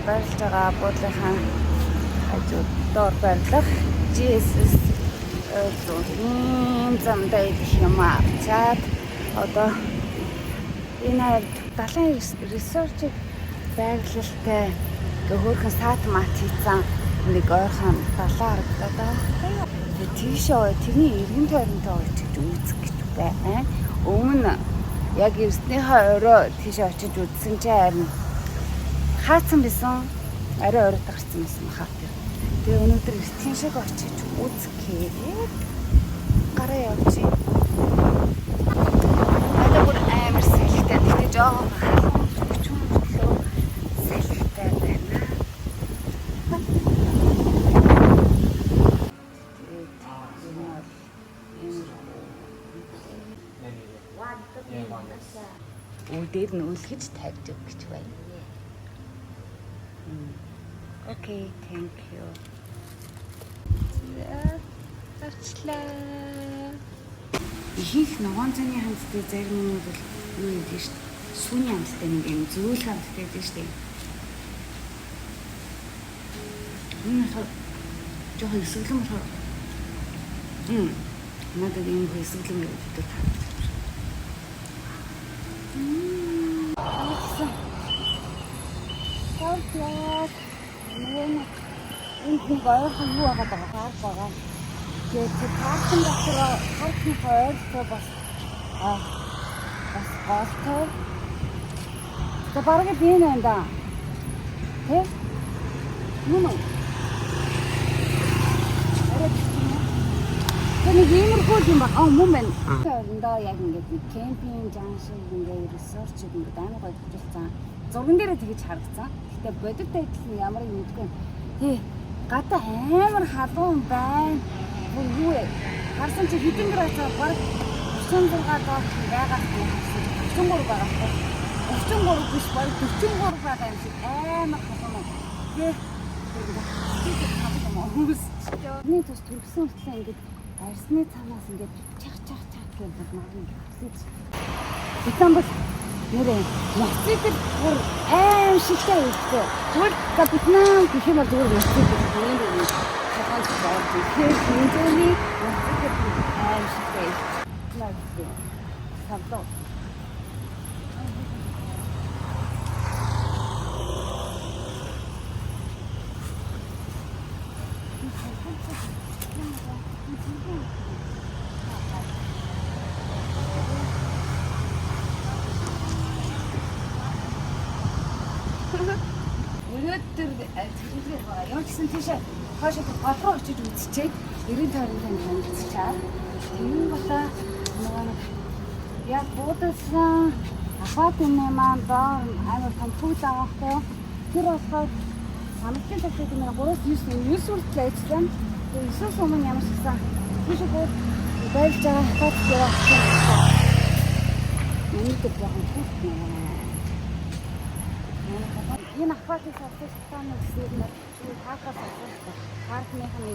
барилж байгаа буудлынхаа хажууд доор барилах Jesus зуны замдаа идэх юм авчаад одоо энэ далайн ресортыг байрлалтай хөөрхөн саат мат хийцэн нэг ойрхон далаа харагдаад байгаа. Тийшээ тэрний эргэн тойронтой очиж үзэх гэж байна. Өмнө яг эртнийхээ орой тийшээ очиж үзсэн чинь харин хаацсан байсан. Арай оройд гарсан байсан хаа. Тэгээ өнөөдөр эртний шиг очиж үзэхээр гараа явчих. Надад бүр амар салхитай. Тэгтээ жоохон халуун хүчмөр хөтлөө салхитай байна. Үдээр нь үлгэж тавьж өг гэж байна. Окей, thank you. Арчлаа. Ихэнх ногоон зуны хамттай зарим хүмүүс бол юу гэдэг шүү дээ. Сүний хамттай нэг юм зөөл хамттай гэдэг шүү дээ. Энэ жоохон эсгэлэн болохоор. Надад энэ эсгэлэн гэдэг таадаг. Энэ гайхалтай юу байгаа байгаа. Тэгээд паркын дотор паркын хойд бас гайхалтай. Тэгээд бараг би энэ энэ да. Тэ? Нүм. Тэний иймэрхүү юм ба мөн байна. Эндээ яг ингээд кемпинг жаншин ингээд ресорт шиг ингээд амар гоё хөтөлсөн. Зурган дээрээ тэгж харагдсан. Гэтэ бодит байдал нь ямар юм гэдэггүй. Тий. Гадаа амар халуун байна. Бүр юу вэ? Харсан чи хэдэн градусаар баг 36 доод байгаа юм. 33 байгаа. 33 биш баг 44 байгаа юм шиг амар халуун. Тий. Нэг төс төрсөн хөтлөө ингээд арсны цанаас ингээд чах гэж марган гихлэж. Истанбул нэрээ Москвад бүр аим шигтэй ихтэй. Зүгээр капитан гэх юм бол зүгээр Москвад нэрээ хаваад байгаа. Тэгэхээр энэ Москвад аим шигтэй. Лагтай. Савдоо. Ямар ч гэсэн тийшээ хоошоо голроо очиж үзчихээд 90 тойронтой танилцчаад тийм болоо нэг яг буудлын апартмент маань доор амар компьютер авахгүй тэр болохоор самтын тасдаг юм 3-9 хүртэл ажилласан. Тэгээ 9 өмнө ямар ч гэсэн тийшээ байлж байгаа хатад явуулсан. Өнөөдөр жоохон хүүхнээ. Энэ апартмент авсан гэсэн нь хаахаас авсан. Паркныхаа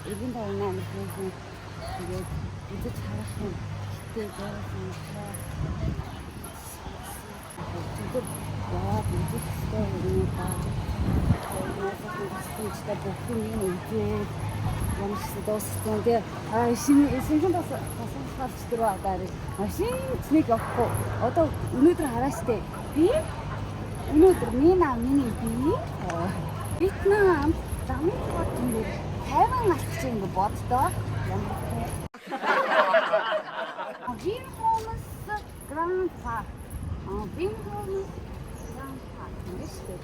нэгэн тойрны амжилтыг тэгээд үзэж харах юм. Тэгээд яасан хаа. Тэгээд яа үзэхтэй юм аа. Тэгээд бүхэн юм үзээд ямарсан дууссан. Тэгээд шинэ бас хавч дөрөв агаар машин цэнийг явахгүй. Одоо өнөөдөр хараастай. Би өнөөдөр миний би Вьетнам замын хотод 50 алхаж ингэ боддоо. Винхомс Гранд Парк. Винхомс Гранд Парк. Нэстэ.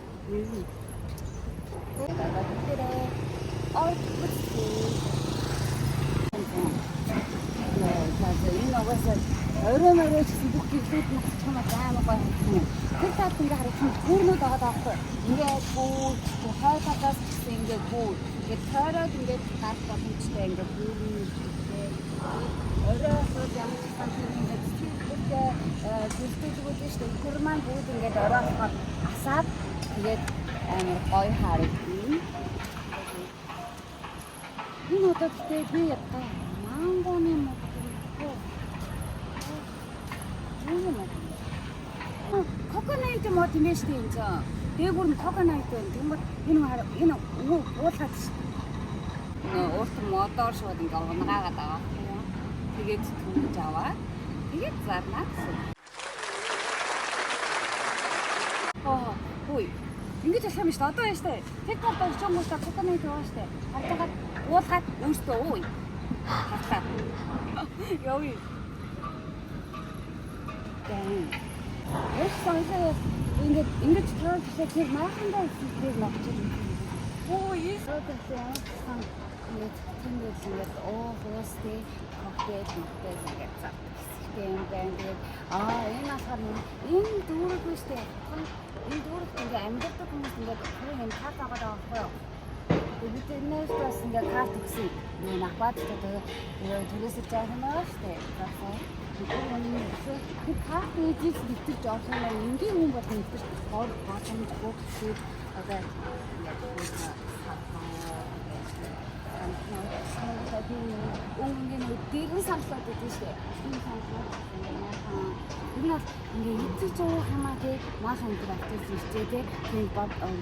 Орой гэсэн бүх гэрлүүд насч хамаа амар гоё юм. Тэр таад ингээ харагдсан хүүрнүүд байгаа даахгүй. Ингээд бүү хойдоос гэсэн ингээ бүү. Ингээд тойроод ингээд гар боломжтой ингээ хүүрнүүд гэдэг. Орой хойд ямар ч юм ингээд гэртэлгүүд шүү дээ. Тэр маань бүгд ингээд ороохоор асаад тэгээд амар гоё харагдана. Энэ одоо тэгээд би ятгаа мангоны 코코넛 뭐 되게 싫은데 Дээгүүр нь coconut байна. Тэгмээ энэ уулгаад шүү. Уурт модоор шууд ингээ унгаагаад байгаа. Тэгээд түнж аваад тэгээд зарнаа гэсэн. Хөөе. Ингэж асах юм шүү дээ. Одоо яа штэ. TikTok дээр чамуудаа coconut байгаа штэ. Хатагаад уулгаад өөртөө ууй. Хатаа. Яви. Дээн. Ястаа ингэж таарч тэр маахандаа хэлээд навчих. Yes. Ингээд хоостэй коктейл ингээд зав. Тэгээд энэ ахаар энэ дүүрэг биш үү? Энэ дүүрэг ингээд амьддаг хүмүүс ингээд энэ карт аваад байгаа байхгүй юу? Тэгээд энэс бас ингээд карт өгсөн. Энэ ахбад тэгээд түрээсээ жаах юм аа штэ. Тэгээд карт ээжээс битэрч орох юм аа энгийн хүн бол битэрч хоор боломж гоо одоо өнгөний дэрэн самлаад байдаг шүү дээ. Энэ самлаад энэ бол ингээ эцэж уух юмаа тий маахан энэ активс хийжээ тий. Тэгээд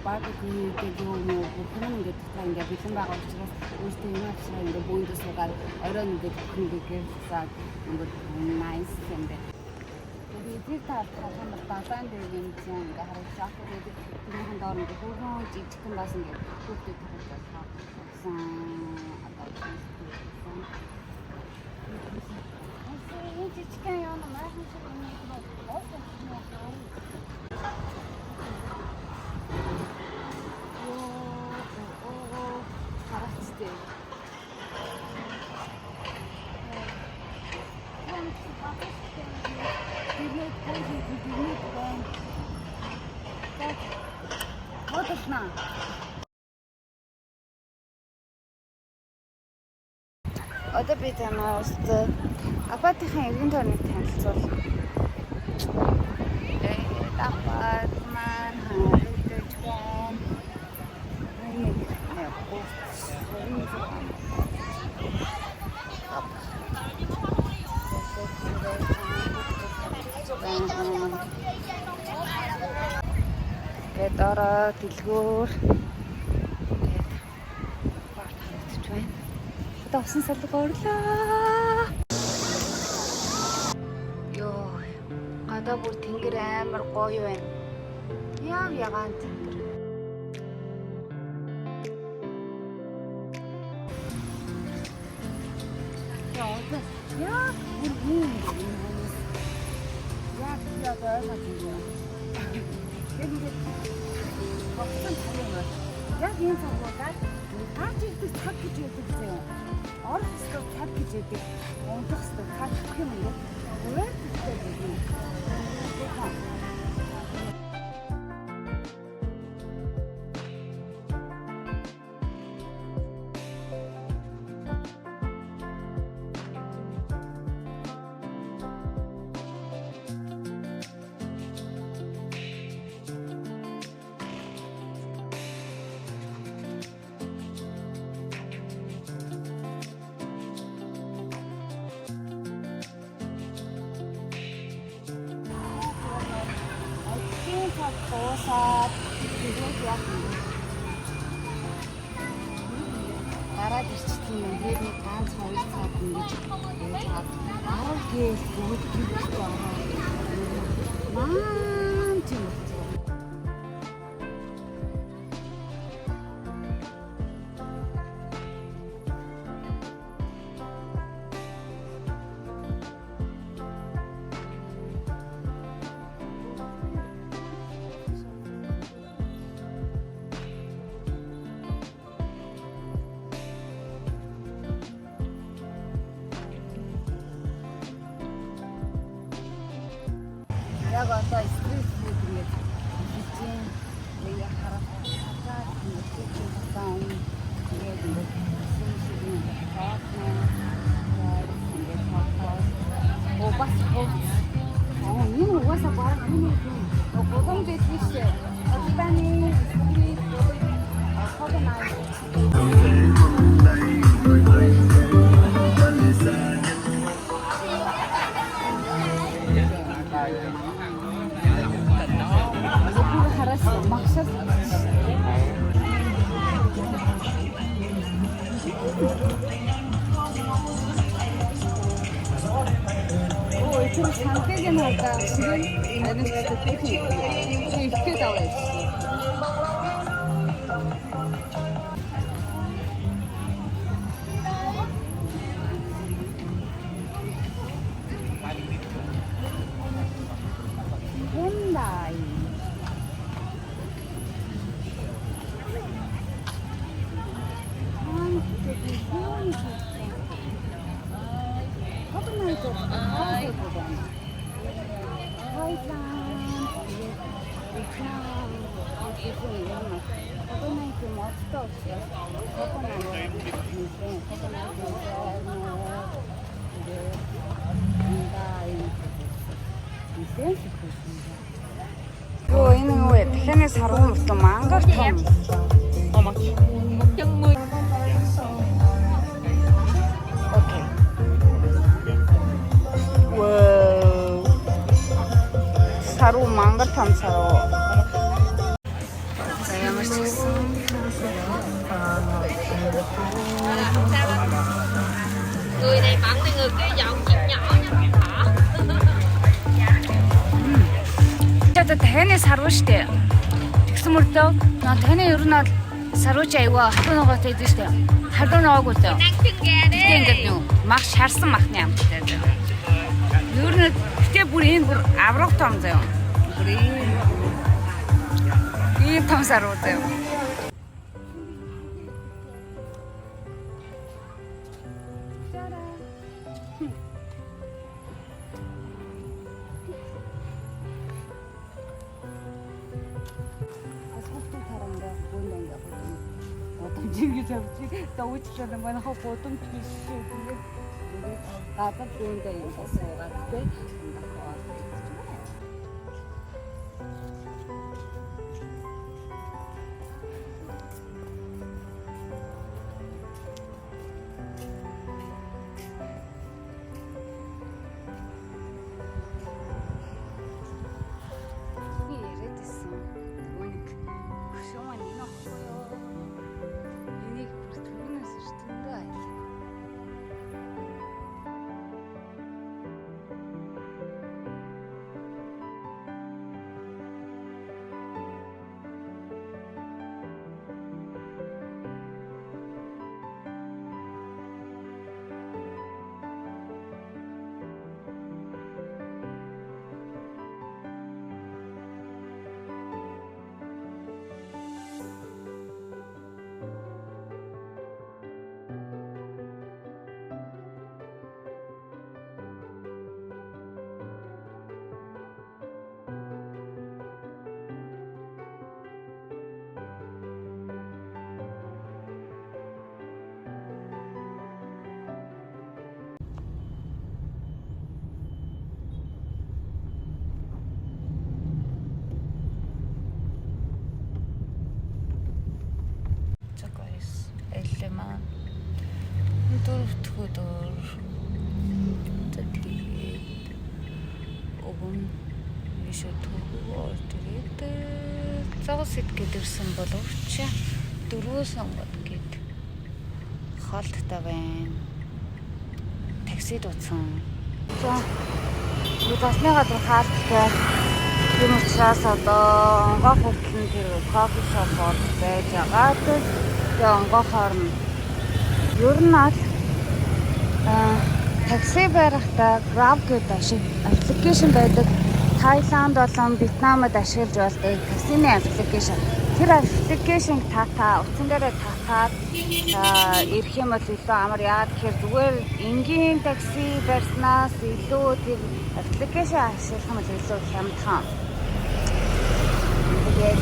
барбекю гэдэг юм уу бүхэн ингээ дотор ингээ бэлэн байгаа учраас өөртөө юм авчраа ингээ бөөндөө суугаад оройн ингээ бүхэн саад ингээ nice юм бэ. Тэгээд тэр талаар далайн дээр юм чинь ингээ харах шахах гэдэг тэрийн доор ингээ хөөрхөн жижигхэн бас ингээ хүүхдэд тавьчихсан. Жижигхэн юм maaхан шиг юм одоо би танаас апартын эргэн тойрныг танилцуулна. Апарт маань харагдаж байна. Тэгээд ороо дэлгүүр усан салга орлоо. Йоо. Гадаа бүр тэнгэр амар гоё байна. Ягаан тэнгэр. Яа, бүр юм. Яа байгаа юм. Тэгээд багтан тавиад. Яг энэ цагуудаар таачигдэх цаг гэж яддаг зэ. Орох ёстой цаг гэж яддаг. Унтах ёстой цаг гэх юм уу? Өөр хэрэгтэй юм. Тоосаад тэгээд яг гараад ирчихсэн юм. Тэгээд нэг ганц 2 цаг ингэж яагаад аа гээл бүгд гिचгүй аа. Мам тийм. Яг одоо стрит фуд ингээд хийжин нэг хараад таасан тэгээд ингээд бас энэ угаасаа баг энэ гудамж хийжээ. Удаагийн стрит хоолны 상태는 할까? 지금 나는 진짜 떼기 이렇게 나와 있어. 현다이. Өө энэ үе дахианы саргуун болсон мангар том. Окей. Вау. Саргуу мангар том саргуу. За ямар ч гэсэн người này bận thì người kia dọn chuyện nhỏ nha hả? Тэд таны сарвуу штэ. Тэгсэн мөртөө таны ер нь сарвууч аягаа халуун ногоотой идэв штэ. Халуун ногоогүй тоо. Тэгтээ ингээд юу мах шарсан махны амттай зөө. Ер нь гэтээ бүр энэ бүр аврах том зөө. Бүр ийм том сарвуу зөө. Жиргээ завчих дawjчлаа манайхаа гудамж хийсэн тэгээд гадар дүүндээ юм суугаад тэ дөрөвдүгээр тэгээд өгөн бишээ төгөөр тэгээд загас итгэж ирсэн боловч дөрвөөс онгод гээд хоолттой байна. Таксид утсан. За басны гадар хаалттай юм учраас одоо онгоо хүртэл тэр кофе шоп байж байгаа. Тэгээд онгоо хоорно ер нь такси барихтаа Grab гэдэг ашиг аппликейшн байдаг. Таиланд болон Вьетнамд ашиглаж болдог таксины аппликейшн. Тэр аппликейшнг утсан дээрээ татаад ирэх юм бол илүү амар. Яагаад гэхээр зүгээр энгийн такси барьснаас илүү тэр аппликейшн ашиглах нь илүү хямдхан. Тэгээд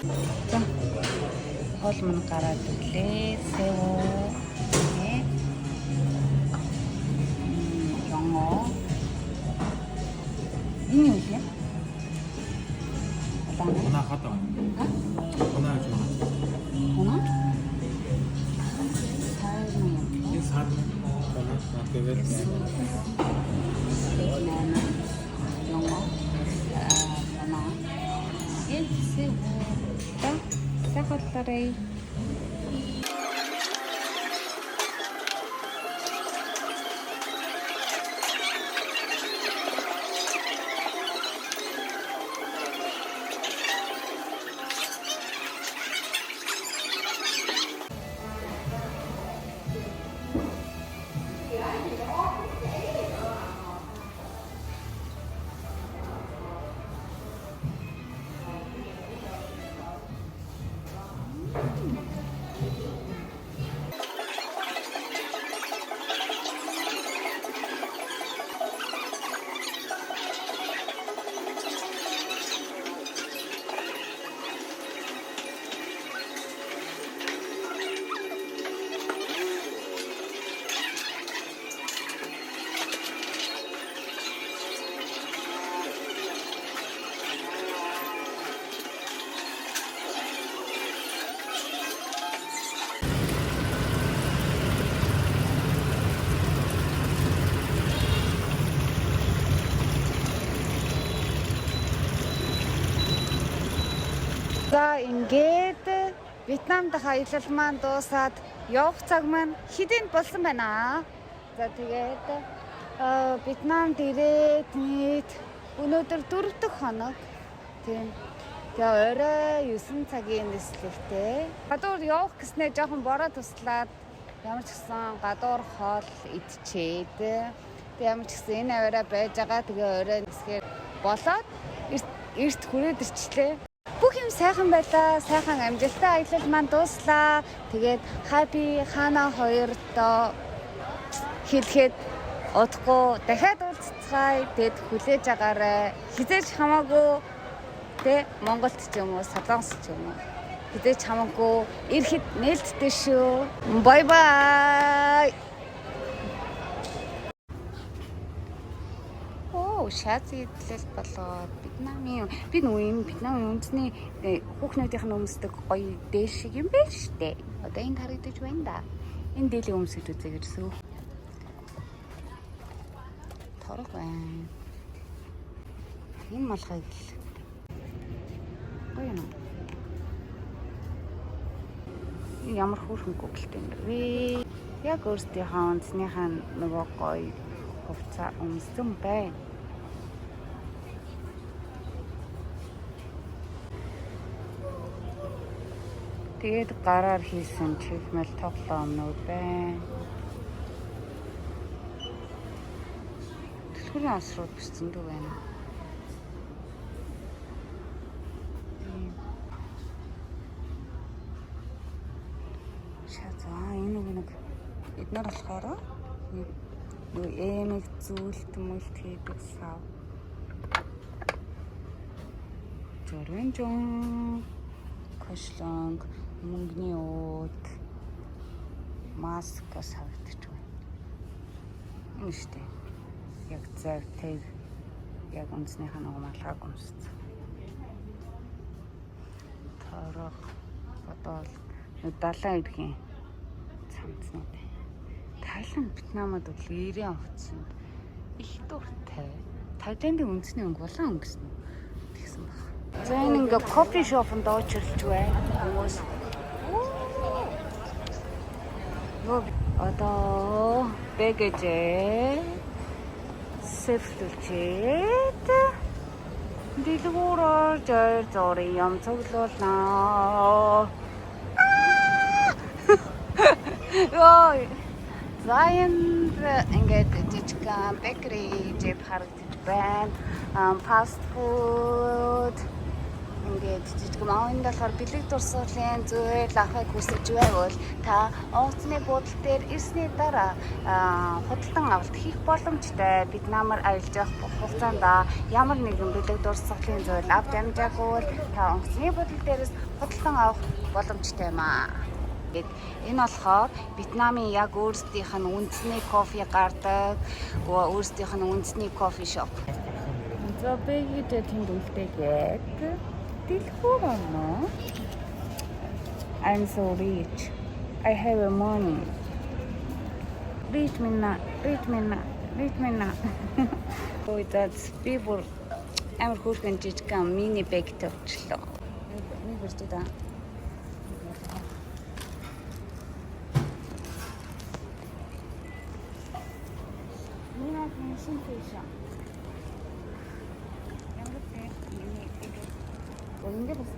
За. Хоол мөн гараад ирлээ. Сэв. Янгоо. Энэ юу юм? Хоноо хатаа. Хоноо гэж байна. Хоноо? Сарна. Хоноо гэвэл Янгоо. Хоноо. Сэв. Та сахалтай. За ингээд Вьетнамд аялал маань дуусаад явах цаг маань хэдийн болсон байна. За тэгээд Вьетнамд ирээд нийт өнөөдөр 4 дахь хоног. Тийм. Тэгээ орой 9 цагийн нислэгтэй. Гадуур явах гэснээр жоохон бороо туслаад ямар ч гэсэн гадуур хоол идчихэд. Тэгээ ямар ч гэсэн энэ аваараа байж байгаа. Тэгээ орой нисгээр болоод эрт хүрээд ирчлээ. Бүх юм сайхан байлаа. Сайхан амжилттай аялал маань дууслаа. Тэгээд happy хана хоёртоо хэлэхэд удахгүй дахиад уулзцгаая. Тэгэд хүлээж агаарай. Хизээж хамаагүй тэ Монголд ч юм уу, Солонгос ч юм уу. Хизээж хамаагүй ирэхэд нээлттэй шүү. Бай бай. Шац идэл болоод Вьетнамын үндэсний хүүхнүүдийнх нь өмсдөг гоё дээш шиг юм биш үү? Одоо энд харагдаж байна да. Энэ дээлийн өмсөж үзээ гэсэн. Торог байна. Энэ малгайг л гоё юм. Ямар хөөрхөн гүгэлтэй юм бэ? Яг өөрсдийнхөө үндэснийхээ нөгөө гоё хувцас өмссөн байна. Тэгээд гараар хийсэн чихмэл тоглоомнууд байна. Төлхөрийн асрууд бичсэндүү байна. Шазаа энэ нэг эднэр болохоор нэг эмэг зүйлт мүлт хийдэг сав. Жоренжон кошлонг мөнгөний ууд маск савдчих байна. Энэ штэ. Яг завтай яг үндэснийхээ нэг малгайг өмссөн. Торог бодвол далайн эргийн цамцнууд. Тайлан Вьетнамд бол 90 хувцсанд их дуртай. Тайландын үндэсний өнгө болон өнгөрсөн тэгсэн баг. За энэ ингээ кофе шопонд очирлж байна хүмүүс. Одоо бэгэж сэвлүүлчихэд дэлгүүрээр жойр зургийн юм цуглуулнаа. Ой. Заянд ингээд жижигхан бэкери жип харагдаж байна. Фаст фуд ингээд жижиг маавнд болохоор бэлэг дурсгалын зүйл авахыг хүсэж байвал та онгоцны буудлын дээр ирсний дараа худалдан авалт хийх боломжтой. Бид намар аялж явах хугацаанд ямар нэгэн бэлэг дурсгалын зүйл авч амжаагүй бол та онгоцны буудлын дээрээс худалдан авах боломжтой юм аа. Энэ болохоор Вьетнамын яг өөрсдийнх нь үндэсний кофе гардаг, өөрсдийнх нь үндэсний кофе шоп. За бэгэд тэнд үлдээгээд дэлгүү болно. I'm so rich. I have a money. Rich minna. Ой that's people амар хөөрхөн жижигхан мини бэг төвчлөө. Нэг бүрдээ да. 신테이션. 양극대 미니 이게 뭔데 봤어?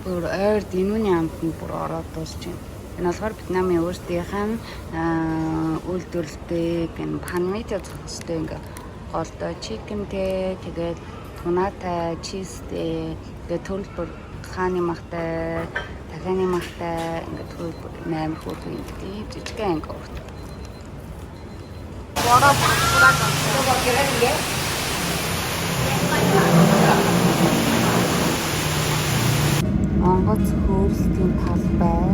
бүр ойр динүүний амтнд бүр ороод дуусч байна. Энэ болохоор Вьетнамын өөрсдийнх нь үйлдвэрлэдэг энэ панмитэ зохистой ингээ голдоо чикентэй тэгээд тунатай, чизтэй тэгээд төрөл хааны махтай, дахианы махтай ингээд хөрөөр 8 хөрөөр ингээд жижигхэн анги урт. Бороо бураад байна. Онгоц хөөслийн талбай